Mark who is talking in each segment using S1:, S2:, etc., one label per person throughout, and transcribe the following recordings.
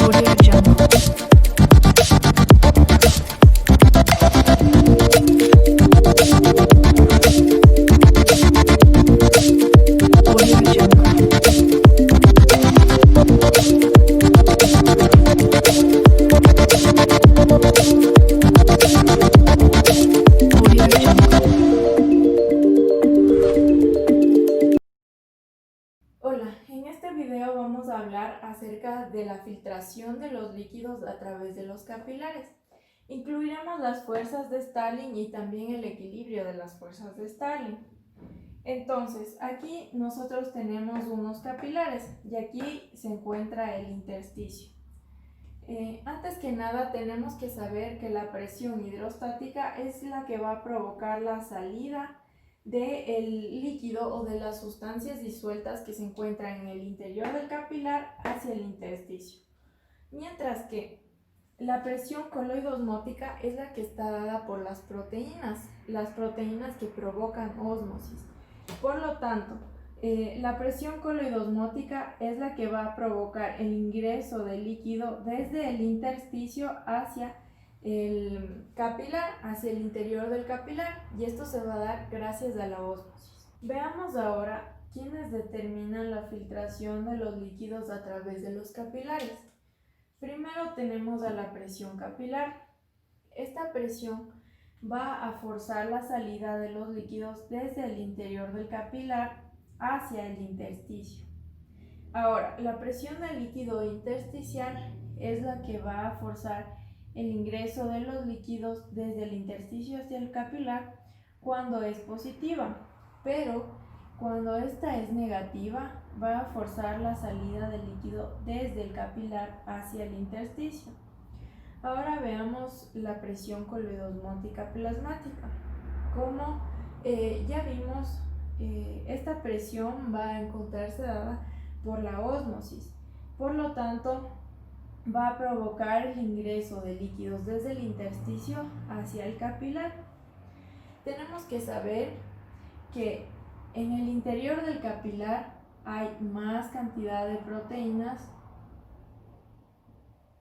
S1: Audio Jungle. Audio Jungle. Audio Jungle.
S2: Hola, en este video vamos a hablar acerca de la filtración de los líquidos a través de los capilares. Incluiremos las fuerzas de Stalin y también el equilibrio de las fuerzas de Stalin. Entonces, aquí nosotros tenemos unos capilares y aquí se encuentra el intersticio. Antes que nada tenemos que saber que la presión hidrostática es la que va a provocar la salida del líquido o de las sustancias disueltas que se encuentran en el interior del capilar hacia el intersticio. Mientras que la presión coloidosmótica es la que está dada por las proteínas que provocan ósmosis. Por lo tanto, la presión coloidosmótica es la que va a provocar el ingreso del líquido desde el intersticio hacia el capilar, hacia el interior del capilar, y esto se va a dar gracias a la ósmosis. Veamos ahora quiénes determinan la filtración de los líquidos a través de los capilares. Primero tenemos a la presión capilar. Esta presión va a forzar la salida de los líquidos desde el interior del capilar hacia el intersticio. Ahora, la presión del líquido intersticial es la que va a forzar el ingreso de los líquidos desde el intersticio hacia el capilar cuando es positiva, pero cuando esta es negativa va a forzar la salida del líquido desde el capilar hacia el intersticio. Ahora veamos la presión coloidosmótica plasmática. Como ya vimos, esta presión va a encontrarse dada por la ósmosis. Por lo tanto, va a provocar el ingreso de líquidos desde el intersticio hacia el capilar. Tenemos que saber que en el interior del capilar hay más cantidad de proteínas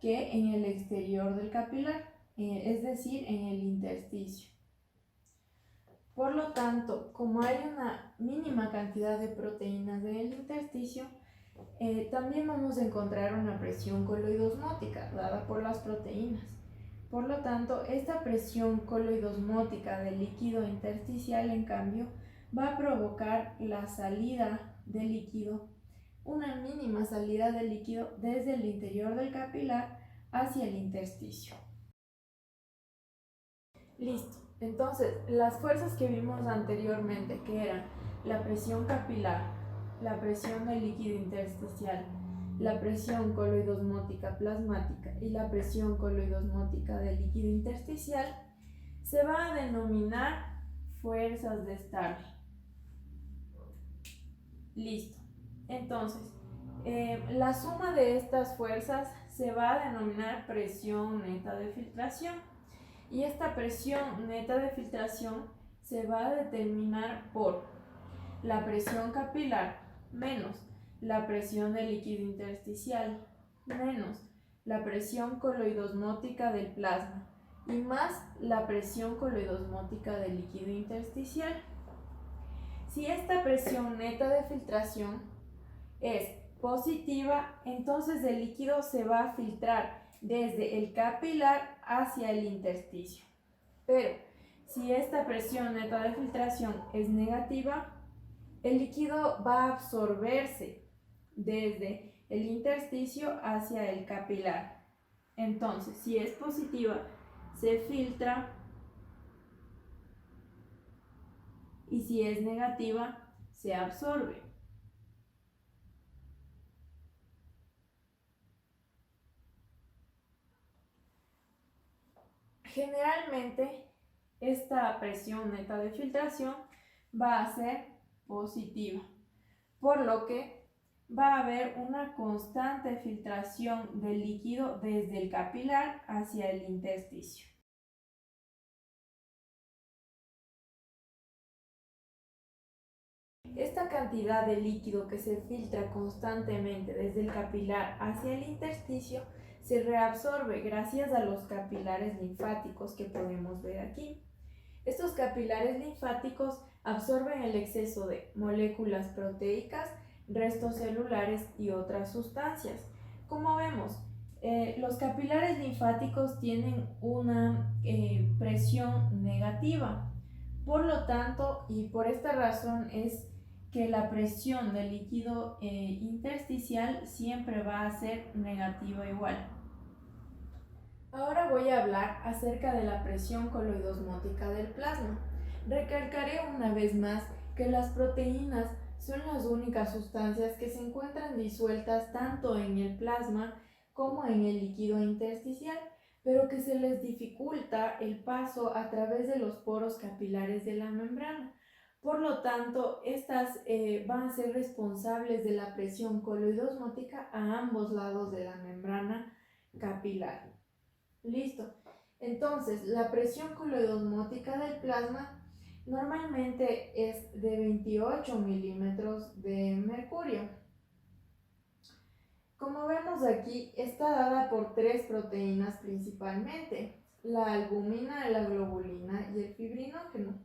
S2: que en el exterior del capilar, es decir, en el intersticio. Por lo tanto, como hay una mínima cantidad de proteínas en el intersticio, también vamos a encontrar una presión coloidosmótica dada por las proteínas. Por lo tanto, esta presión coloidosmótica del líquido intersticial, en cambio, va a provocar la salida del líquido, una mínima salida del líquido desde el interior del capilar hacia el intersticio. Listo. Entonces, las fuerzas que vimos anteriormente, que eran la presión capilar, la presión del líquido intersticial, la presión coloidosmótica plasmática y la presión coloidosmótica del líquido intersticial, se va a denominar fuerzas de Stalin. Listo. Entonces, la suma de estas fuerzas se va a denominar presión neta de filtración. Y esta presión neta de filtración se va a determinar por la presión capilar menos la presión del líquido intersticial menos la presión coloidosmótica del plasma y más la presión coloidosmótica del líquido intersticial. Si esta presión neta de filtración es positiva, entonces el líquido se va a filtrar desde el capilar hacia el intersticio. Pero si esta presión neta de filtración es negativa, el líquido va a absorberse desde el intersticio hacia el capilar. Entonces, si es positiva, se filtra, y si es negativa, se absorbe. Generalmente, esta presión neta de filtración va a ser positiva, por lo que va a haber una constante filtración del líquido desde el capilar hacia el intersticio. Esta cantidad de líquido que se filtra constantemente desde el capilar hacia el intersticio se reabsorbe gracias a los capilares linfáticos que podemos ver aquí. Estos capilares linfáticos absorben el exceso de moléculas proteicas, restos celulares y otras sustancias. Como vemos, los capilares linfáticos tienen una presión negativa. Por lo tanto, y por esta razón es que la presión del líquido intersticial siempre va a ser negativa igual. Ahora voy a hablar acerca de la presión coloidosmótica del plasma. Recalcaré una vez más que las proteínas son las únicas sustancias que se encuentran disueltas tanto en el plasma como en el líquido intersticial, pero que se les dificulta el paso a través de los poros capilares de la membrana. Por lo tanto, estas van a ser responsables de la presión coloidosmótica a ambos lados de la membrana capilar. Listo. Entonces, la presión coloidosmótica del plasma normalmente es de 28 milímetros de mercurio. Como vemos aquí, está dada por tres proteínas principalmente: la albúmina, la globulina y el fibrinógeno.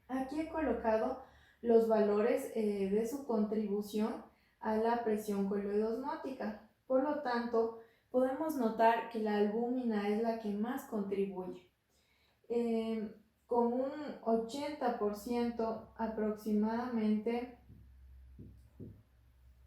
S2: Aquí he colocado los valores de su contribución a la presión coloidosmótica. Por lo tanto, podemos notar que la albúmina es la que más contribuye, con un 80% aproximadamente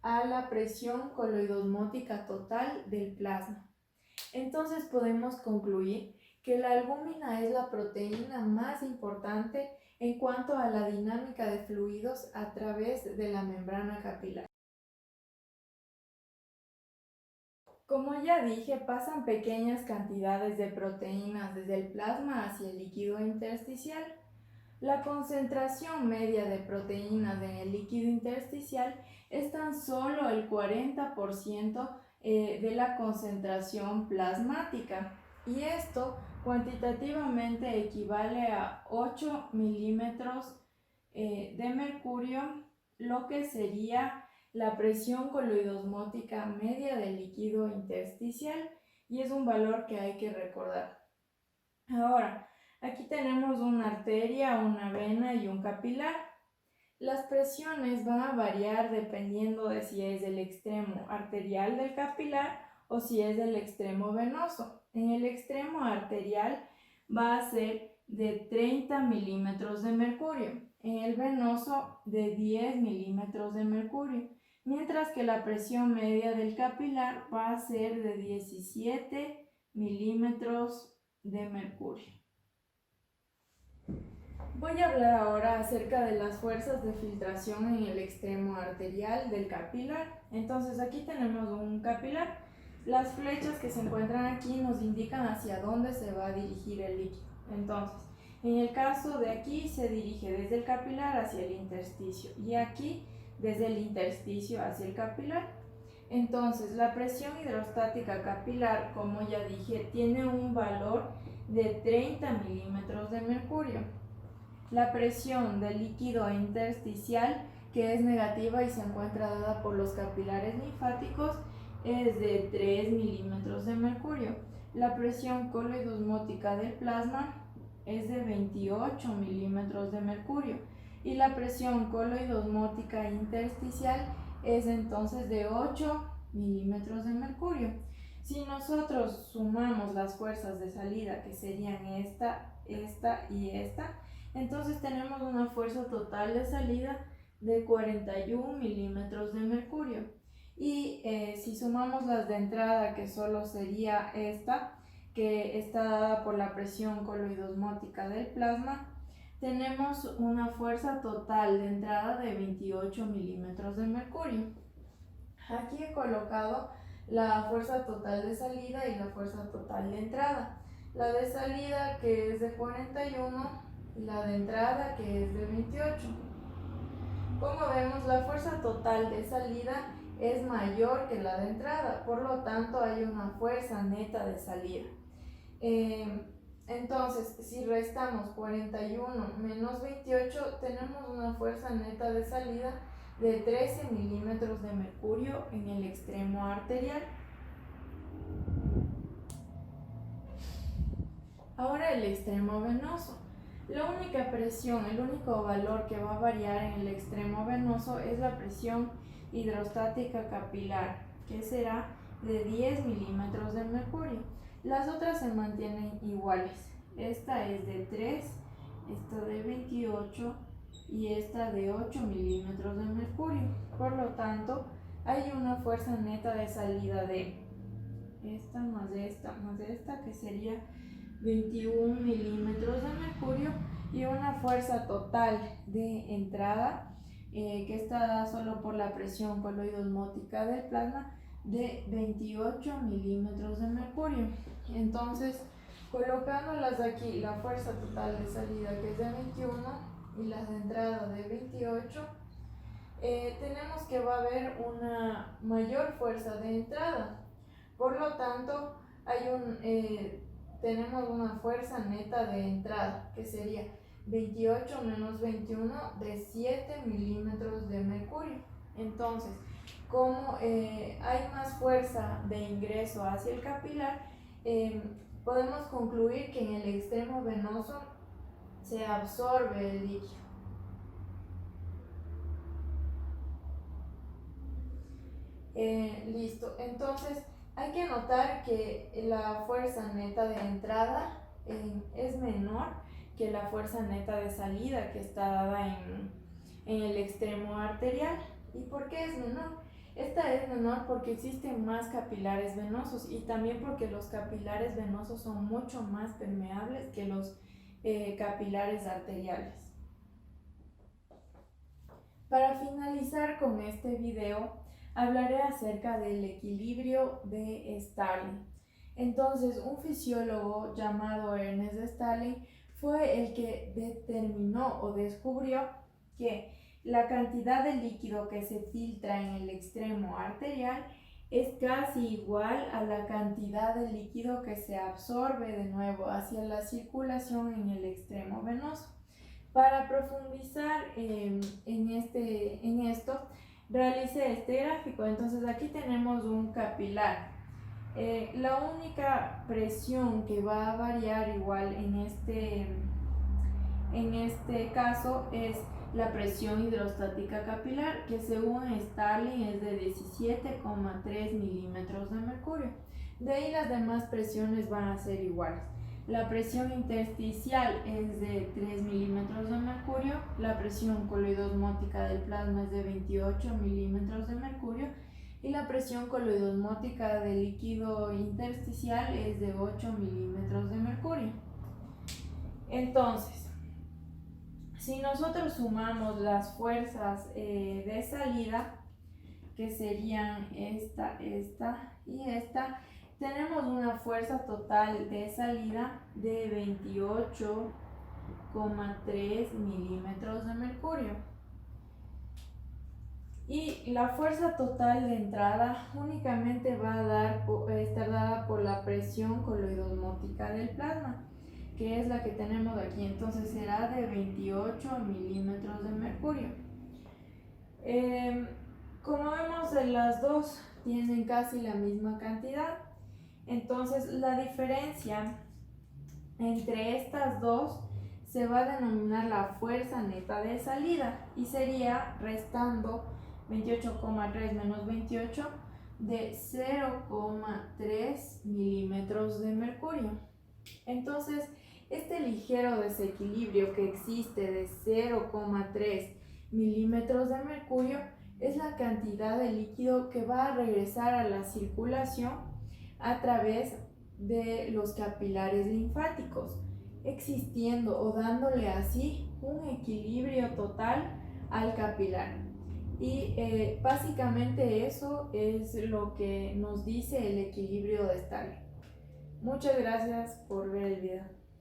S2: a la presión coloidosmótica total del plasma. Entonces podemos concluir que la albúmina es la proteína más importante en cuanto a la dinámica de fluidos a través de la membrana capilar. Como ya dije, pasan pequeñas cantidades de proteínas desde el plasma hacia el líquido intersticial. La concentración media de proteínas en el líquido intersticial es tan solo el 40% de la concentración plasmática, y esto cuantitativamente equivale a 8 milímetros de mercurio, lo que sería la presión coloidosmótica media del líquido intersticial, y es un valor que hay que recordar. Ahora, aquí tenemos una arteria, una vena y un capilar. Las presiones van a variar dependiendo de si es del extremo arterial del capilar o si es del extremo venoso. En el extremo arterial va a ser de 30 milímetros de mercurio, en el venoso de 10 milímetros de mercurio, mientras que la presión media del capilar va a ser de 17 milímetros de mercurio. Voy a hablar ahora acerca de las fuerzas de filtración en el extremo arterial del capilar. Entonces aquí tenemos un capilar. Las flechas que se encuentran aquí nos indican hacia dónde se va a dirigir el líquido. Entonces, en el caso de aquí se dirige desde el capilar hacia el intersticio, y aquí desde el intersticio hacia el capilar. Entonces, la presión hidrostática capilar, como ya dije, tiene un valor de 30 milímetros de mercurio. La presión del líquido intersticial, que es negativa y se encuentra dada por los capilares linfáticos, es de 3 milímetros de mercurio. La presión coloidosmótica del plasma es de 28 milímetros de mercurio, y la presión coloidosmótica intersticial es entonces de 8 milímetros de mercurio. Si nosotros sumamos las fuerzas de salida, que serían esta y esta, entonces tenemos una fuerza total de salida de 41 milímetros de mercurio. Y si sumamos las de entrada, que solo sería esta, que está dada por la presión coloidosmótica del plasma, tenemos una fuerza total de entrada de 28 milímetros de mercurio. Aquí he colocado la fuerza total de salida y la fuerza total de entrada. La de salida, que es de 41, y la de entrada, que es de 28. Como vemos, la fuerza total de salida es mayor que la de entrada, por lo tanto hay una fuerza neta de salida. Entonces, si restamos 41 menos 28, tenemos una fuerza neta de salida de 13 milímetros de mercurio en el extremo arterial. Ahora el extremo venoso. La única presión, el único valor que va a variar en el extremo venoso es la presión hidrostática capilar, que será de 10 milímetros de mercurio. Las otras se mantienen iguales. Esta es de 3, esta de 28 y esta de 8 milímetros de mercurio. Por lo tanto, hay una fuerza neta de salida de esta más esta, que sería 21 milímetros de mercurio, y una fuerza total de entrada que está dada solo por la presión coloidosmótica del plasma de 28 milímetros de mercurio. Entonces, colocándolas aquí, la fuerza total de salida, que es de 21, y la de entrada de 28, tenemos que va a haber una mayor fuerza de entrada. Por lo tanto, tenemos una fuerza neta de entrada, que sería 28 menos 21 de 7 milímetros de mercurio. Entonces, como hay más fuerza de ingreso hacia el capilar, podemos concluir que en el extremo venoso se absorbe el líquido. Listo, entonces hay que notar que la fuerza neta de entrada es menor que la fuerza neta de salida que está dada en el extremo arterial. ¿Y por qué es menor? Esta es menor porque existen más capilares venosos, y también porque los capilares venosos son mucho más permeables que los capilares arteriales. Para finalizar con este video, hablaré acerca del equilibrio de Starling. Entonces, un fisiólogo llamado Ernest Starling fue el que determinó o descubrió que la cantidad de líquido que se filtra en el extremo arterial es casi igual a la cantidad de líquido que se absorbe de nuevo hacia la circulación en el extremo venoso. Para profundizar en esto, realicé este gráfico. Entonces aquí tenemos un capilar. La única presión que va a variar igual en este caso es la presión hidrostática capilar, que según Starling es de 17,3 milímetros de mercurio. De ahí las demás presiones van a ser iguales. La presión intersticial es de 3 milímetros de mercurio, la presión coloidosmótica del plasma es de 28 milímetros de mercurio, y la presión coloidosmótica del líquido intersticial es de 8 milímetros de mercurio. Entonces, si nosotros sumamos las fuerzas de salida, que serían esta y esta, tenemos una fuerza total de salida de 28,3 milímetros de mercurio. Y la fuerza total de entrada únicamente va a estar dada por la presión coloidosmótica del plasma, que es la que tenemos aquí. Entonces será de 28 milímetros de mercurio. Como vemos, las dos tienen casi la misma cantidad. Entonces la diferencia entre estas dos se va a denominar la fuerza neta de salida, y sería restando 28,3 menos 28 de 0,3 milímetros de mercurio. Entonces, este ligero desequilibrio que existe de 0,3 milímetros de mercurio es la cantidad de líquido que va a regresar a la circulación a través de los capilares linfáticos, existiendo o dándole así un equilibrio total al capilar. Y básicamente eso es lo que nos dice el equilibrio de Starling. Muchas gracias por ver el video.